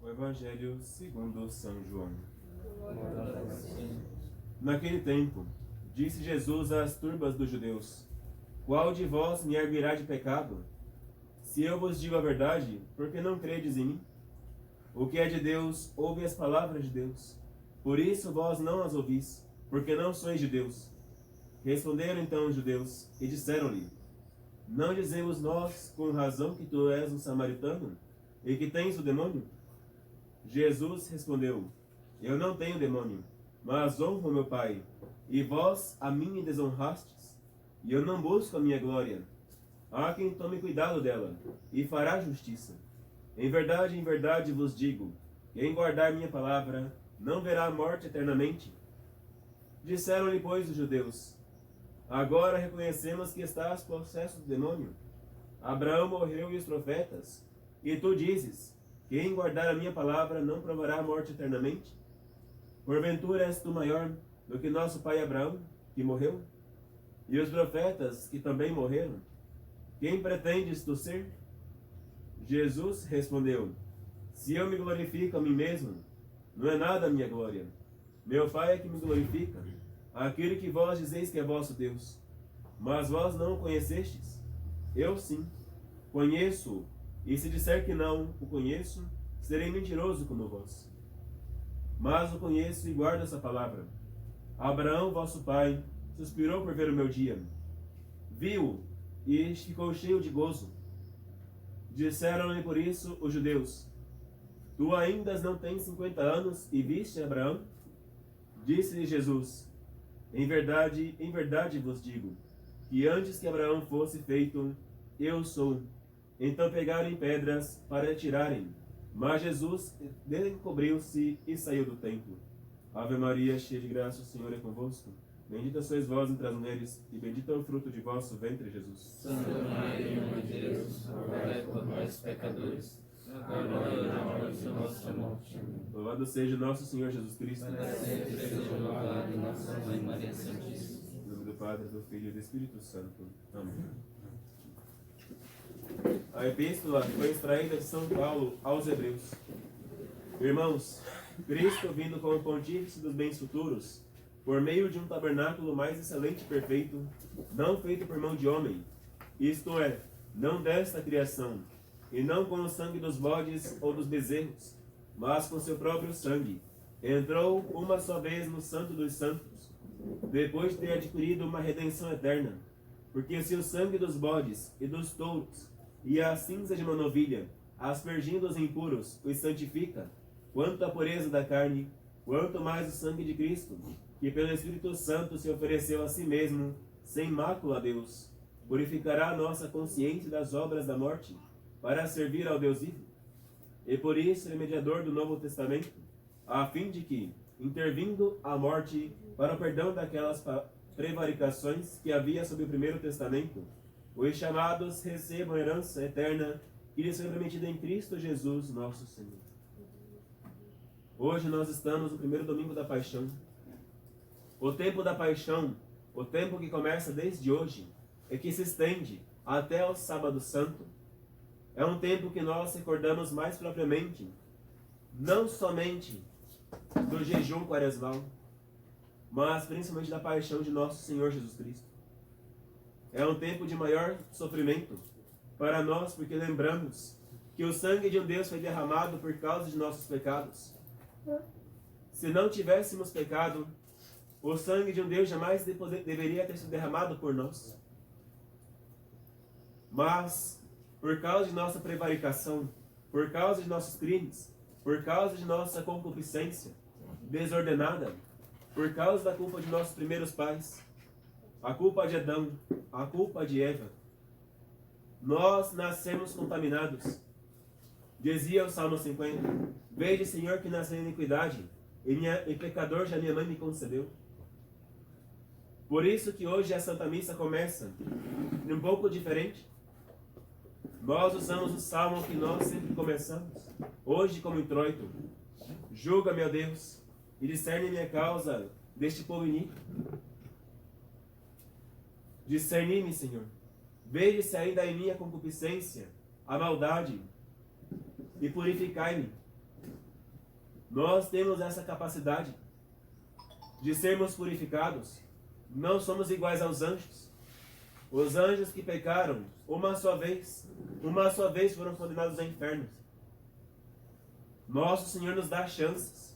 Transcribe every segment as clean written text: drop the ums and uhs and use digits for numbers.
Evangelho segundo São João. Naquele tempo, disse Jesus às turbas dos judeus: Qual de vós me arguirá de pecado? Se eu vos digo a verdade, por que não credes em mim? O que é de Deus, ouve as palavras de Deus. Por isso vós não as ouvis, porque não sois de Deus. Responderam então os judeus, e disseram-lhe: Não dizemos nós com razão que tu és um samaritano, e que tens o demônio? Jesus respondeu: Eu não tenho demônio, mas honro meu Pai, e vós a mim me desonrastes, e eu não busco a minha glória. Há quem tome cuidado dela, e fará justiça. Em verdade vos digo, quem guardar minha palavra, não verá a morte eternamente. Disseram-lhe, pois, os judeus: Agora reconhecemos que estás possesso do demônio. Abraão morreu e os profetas, e tu dizes: Quem guardar a minha palavra não provará a morte eternamente? Porventura és tu maior do que nosso pai Abraão, que morreu? E os profetas, que também morreram? Quem pretendes tu ser? Jesus respondeu: Se eu me glorifico a mim mesmo, não é nada a minha glória. Meu Pai é que me glorifica, aquele que vós dizeis que é vosso Deus. Mas vós não o conhecestes? Eu sim, conheço-o. E se disser que não o conheço, serei mentiroso como vós. Mas o conheço e guardo essa palavra. Abraão, vosso pai, suspirou por ver o meu dia. Viu e ficou cheio de gozo. Disseram-lhe por isso os judeus: Tu ainda não tens 50 anos e viste Abraão? Disse-lhe Jesus: Em verdade vos digo, que antes que Abraão fosse feito, eu sou. Então pegaram em pedras para atirarem. Mas Jesus encobriu-se e saiu do templo. Ave Maria, cheia de graça, o Senhor é convosco. Bendita sois vós entre as mulheres, e bendito é o fruto de vosso ventre, Jesus. Santa Maria, Mãe de Deus, rogai por nós, pecadores, agora e na hora de nossa morte. Amém. Louvado seja nosso Senhor Jesus Cristo. Para sempre seja louvado nossa Mãe Maria Santíssima. Em nome do Padre, do Filho e do Espírito Santo. Amém. A epístola foi extraída de São Paulo aos Hebreus. Irmãos, Cristo, vindo como pontífice dos bens futuros, por meio de um tabernáculo mais excelente e perfeito, não feito por mão de homem, isto é, não desta criação, e não com o sangue dos bodes ou dos bezerros, mas com seu próprio sangue, entrou uma só vez no Santo dos Santos, depois de ter adquirido uma redenção eterna, porque se o sangue dos bodes e dos touros e a cinza de uma novilha, aspergindo os impuros, os santifica, quanto à pureza da carne, quanto mais o sangue de Cristo, que pelo Espírito Santo se ofereceu a si mesmo, sem mácula a Deus, purificará a nossa consciência das obras da morte, para servir ao Deus vivo. E por isso ele é mediador do Novo Testamento, a fim de que, intervindo a morte para o perdão daquelas prevaricações que havia sob o primeiro testamento, os chamados recebam a herança eterna que lhes foi prometida em Cristo Jesus, nosso Senhor. Hoje nós estamos no primeiro domingo da Paixão. O tempo da Paixão, o tempo que começa desde hoje e que se estende até o Sábado Santo, é um tempo que nós recordamos mais propriamente, não somente do jejum quaresmal, mas principalmente da paixão de nosso Senhor Jesus Cristo. É um tempo de maior sofrimento para nós, porque lembramos que o sangue de um Deus foi derramado por causa de nossos pecados. Se não tivéssemos pecado, o sangue de um Deus jamais deveria ter sido derramado por nós. Mas, por causa de nossa prevaricação, por causa de nossos crimes, por causa de nossa concupiscência desordenada, por causa da culpa de nossos primeiros pais, a culpa de Adão, a culpa de Eva, nós nascemos contaminados. Dizia o Salmo 50: Veja, Senhor, que nasci em iniquidade, e pecador já minha mãe me concebeu. Por isso que hoje a Santa Missa começa um pouco diferente. Nós usamos o Salmo que nós sempre começamos, hoje como introito. Julga, meu Deus, e discerne minha causa deste povo iníquo. Discerni-me, Senhor. Veja se ainda há em mim a concupiscência, a maldade, e purificai-me. Nós temos essa capacidade de sermos purificados. Não somos iguais aos anjos. Os anjos que pecaram uma só vez foram condenados ao inferno. Nosso Senhor nos dá chances,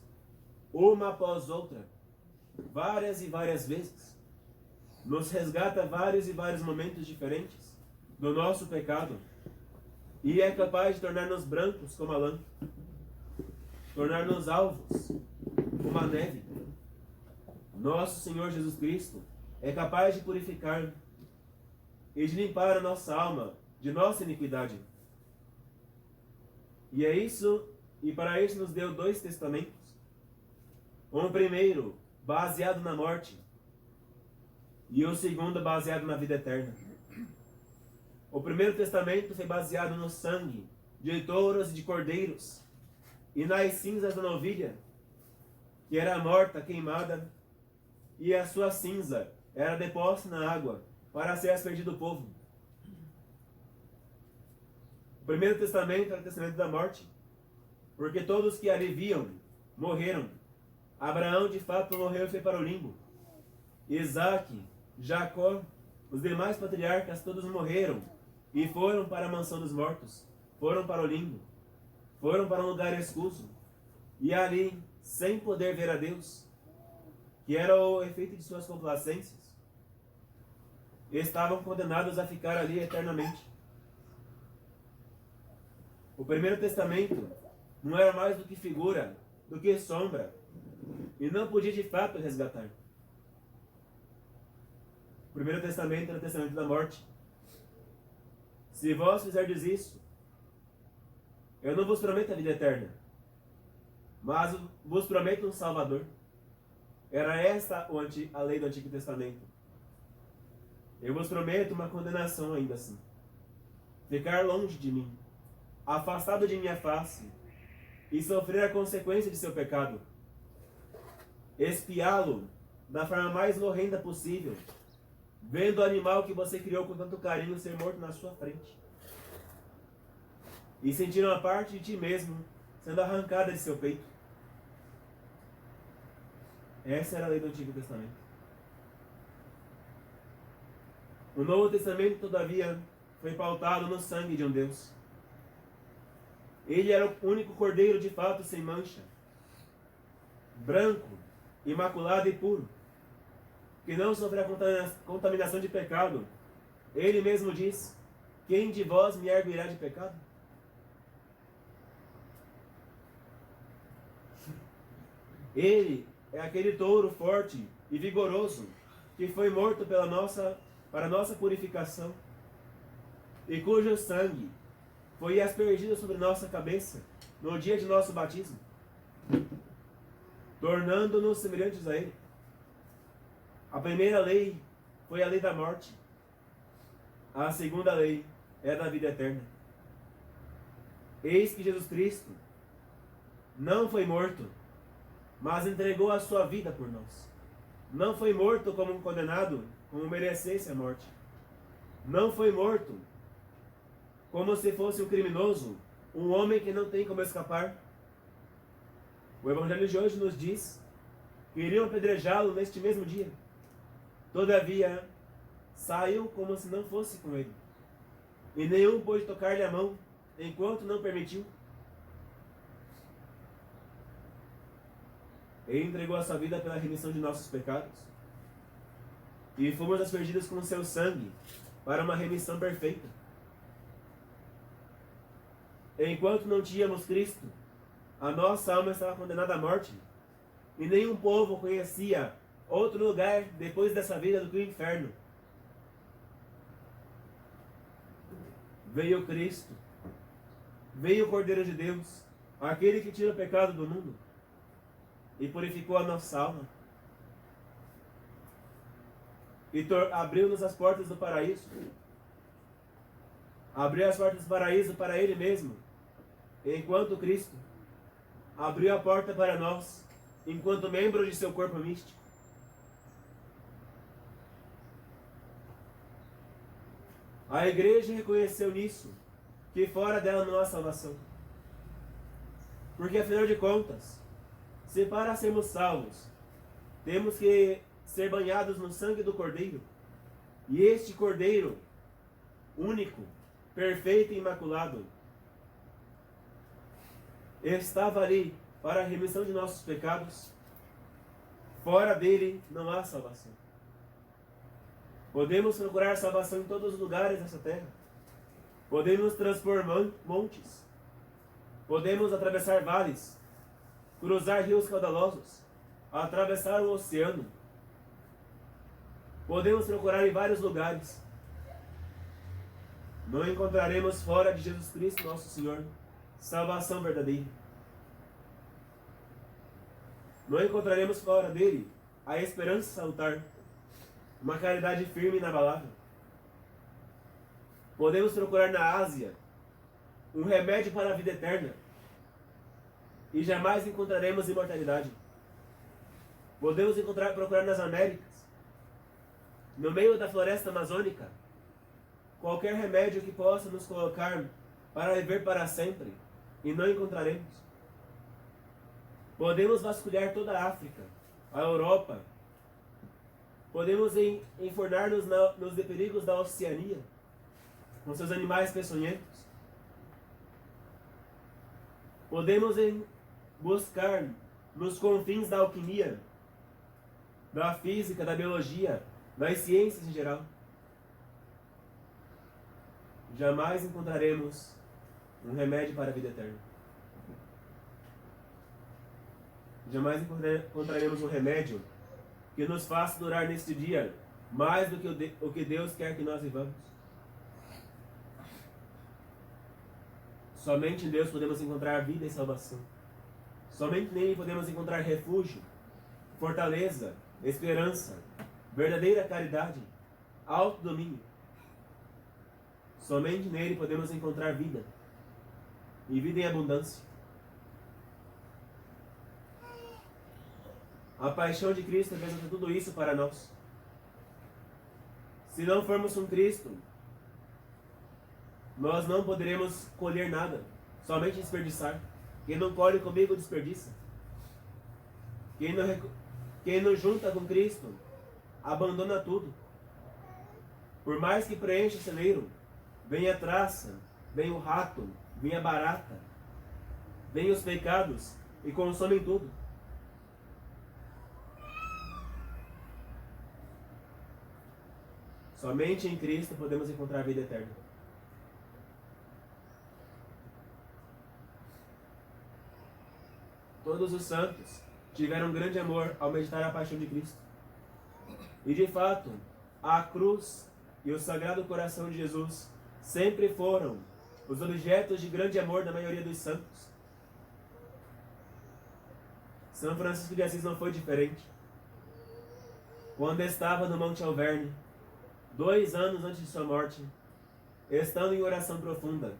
uma após outra, várias e várias vezes. Nos resgata vários e vários momentos diferentes do nosso pecado e é capaz de tornar-nos brancos como a lã, tornar-nos alvos como a neve. Nosso Senhor Jesus Cristo é capaz de purificar e de limpar a nossa alma de nossa iniquidade. E para isso nos deu 2 testamentos. Um primeiro baseado na morte e o segundo baseado na vida eterna. O primeiro testamento foi baseado no sangue de touros e de cordeiros e nas cinzas da novilha, que era morta, queimada, e a sua cinza era deposta na água para ser aspergido do povo. O primeiro testamento era o testamento da morte, porque todos que ali viam morreram. Abraão de fato morreu e foi para o limbo. Isaac, Jacó, os demais patriarcas todos morreram e foram para a mansão dos mortos, foram para o limbo, foram para um lugar escuso, e ali, sem poder ver a Deus, que era o efeito de suas complacências, estavam condenados a ficar ali eternamente. O primeiro testamento não era mais do que figura, do que sombra, e não podia de fato resgatar. O primeiro testamento era o testamento da morte. Se vós fizerdes isso, eu não vos prometo a vida eterna, mas vos prometo um Salvador. Era esta a lei do Antigo Testamento. Eu vos prometo uma condenação ainda assim. Ficar longe de mim, afastado de minha face, e sofrer a consequência de seu pecado. Espiá-lo da forma mais horrenda possível, vendo o animal que você criou com tanto carinho ser morto na sua frente. E sentir uma parte de ti mesmo sendo arrancada de seu peito. Essa era a lei do Antigo Testamento. O Novo Testamento, todavia, foi pautado no sangue de um Deus. Ele era o único cordeiro de fato sem mancha, branco, imaculado e puro, que não sofreu a contaminação de pecado. Ele mesmo diz: quem de vós me arguirá de pecado? Ele é aquele touro forte e vigoroso que foi morto para nossa purificação e cujo sangue foi aspergido sobre nossa cabeça no dia de nosso batismo, tornando-nos semelhantes a ele. A primeira lei foi a lei da morte. A segunda lei é a da vida eterna. Eis que Jesus Cristo não foi morto, mas entregou a sua vida por nós. Não foi morto como um condenado, como merecesse a morte. Não foi morto como se fosse um criminoso, um homem que não tem como escapar. O Evangelho de hoje nos diz que iriam apedrejá-lo neste mesmo dia. Todavia, saiu como se não fosse com ele. E nenhum pôde tocar-lhe a mão, enquanto não permitiu. Ele entregou a sua vida pela remissão de nossos pecados. E fomos aspergidos com o seu sangue para uma remissão perfeita. Enquanto não tínhamos Cristo, a nossa alma estava condenada à morte. E nenhum povo conhecia outro lugar depois dessa vida do que o inferno. Veio Cristo, veio o Cordeiro de Deus, aquele que tira o pecado do mundo, e purificou a nossa alma, e abriu-nos as portas do paraíso. Abriu as portas do paraíso para Ele mesmo, enquanto Cristo abriu a porta para nós, enquanto membros de seu corpo místico. A igreja reconheceu nisso, que fora dela não há salvação. Porque afinal de contas, Se para sermos salvos, temos que ser banhados no sangue do Cordeiro, e este Cordeiro, único, perfeito e imaculado, estava ali para a remissão de nossos pecados, fora dele não há salvação. Podemos procurar salvação em todos os lugares dessa terra. Podemos transpor montes. Podemos atravessar vales, cruzar rios caudalosos, atravessar o oceano. Podemos procurar em vários lugares. Não encontraremos fora de Jesus Cristo, nosso Senhor, salvação verdadeira. Não encontraremos fora dele a esperança salutar, uma caridade firme e inabalável. Podemos procurar na Ásia um remédio para a vida eterna e jamais encontraremos imortalidade. Podemos procurar nas Américas, no meio da floresta amazônica, qualquer remédio que possa nos colocar para viver para sempre, e não encontraremos. Podemos vasculhar toda a África, a Europa. Podemos enfornar-nos nos perigos da Oceania, com seus animais peçonhentos. Podemos buscar nos confins da alquimia, da física, da biologia, das ciências em geral. Jamais encontraremos um remédio para a vida eterna. Jamais encontraremos um remédio que nos faça durar neste dia mais do que o que Deus quer que nós vivamos. Somente em Deus podemos encontrar vida e salvação. Somente nele podemos encontrar refúgio, fortaleza, esperança, verdadeira caridade, autodomínio. Somente nele podemos encontrar vida, e vida em abundância. A paixão de Cristo representa tudo isso para nós. Se não formos com Cristo, nós não poderemos colher nada, somente desperdiçar. Quem não colhe comigo desperdiça. Quem não junta com Cristo, abandona tudo. Por mais que preencha o celeiro, vem a traça, vem o rato, vem a barata, vem os pecados e consomem tudo. Somente em Cristo podemos encontrar a vida eterna. Todos os santos tiveram um grande amor ao meditar a paixão de Cristo. E de fato, a cruz e o Sagrado Coração de Jesus sempre foram os objetos de grande amor da maioria dos santos. São Francisco de Assis não foi diferente. Quando estava no Monte Alverne, 2 anos antes de sua morte, estando em oração profunda,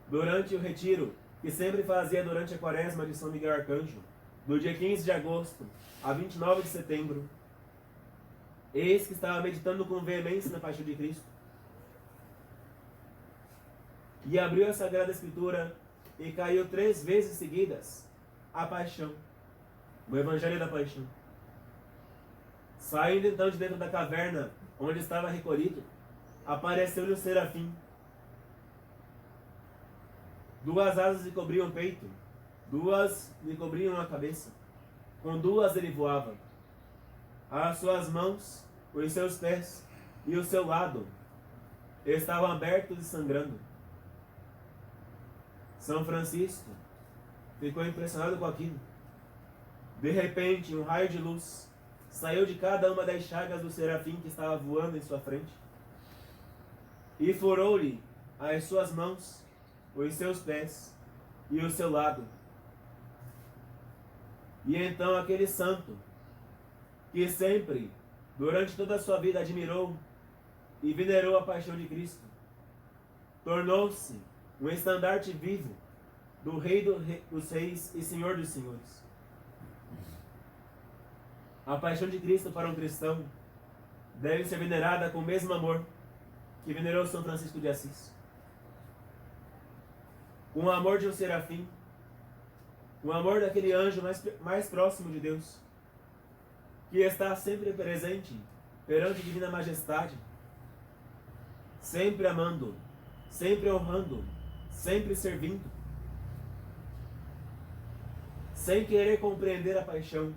durante o retiro que sempre fazia durante a quaresma de São Miguel Arcanjo, do dia 15 de agosto a 29 de setembro, eis que estava meditando com veemência na paixão de Cristo, e abriu a Sagrada Escritura e caiu 3 vezes seguidas a paixão, o Evangelho da Paixão. Saindo então de dentro da caverna onde estava recolhido, apareceu-lhe um serafim. 2 asas lhe cobriam o peito, 2 lhe cobriam a cabeça, com 2 ele voava. As suas mãos, os seus pés e o seu lado estavam abertos e sangrando. São Francisco ficou impressionado com aquilo. De repente, um raio de luz saiu de cada uma das chagas do serafim que estava voando em sua frente e furou-lhe as suas mãos, os seus pés e o seu lado. E então aquele santo, que sempre, durante toda a sua vida, admirou e venerou a paixão de Cristo, tornou-se um estandarte vivo do Rei dos Reis e Senhor dos Senhores. A paixão de Cristo para um cristão deve ser venerada com o mesmo amor que venerou São Francisco de Assis. Com o amor de um serafim, o amor daquele anjo mais próximo de Deus, que está sempre presente perante a divina majestade, sempre amando, sempre honrando, sempre servindo, sem querer compreender a paixão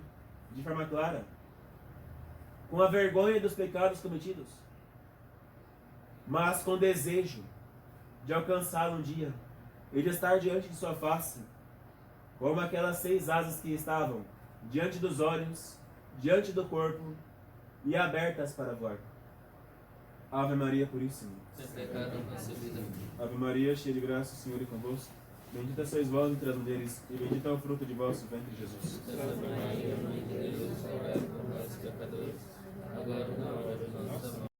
de forma clara, com a vergonha dos pecados cometidos, mas com desejo de alcançá-lo um dia e de estar diante de sua face, como aquelas 6 asas que estavam diante dos olhos, diante do corpo e abertas para voar. Ave Maria Puríssima. Sem pecado concebida. Ave Maria, cheia de graça, o Senhor é convosco. Bendita sois vós entre as mulheres, e bendito é o fruto de vosso ventre, Jesus. Santa Maria, Mãe de Deus, rogai por nós, pecadores, agora e na hora de nossa morte.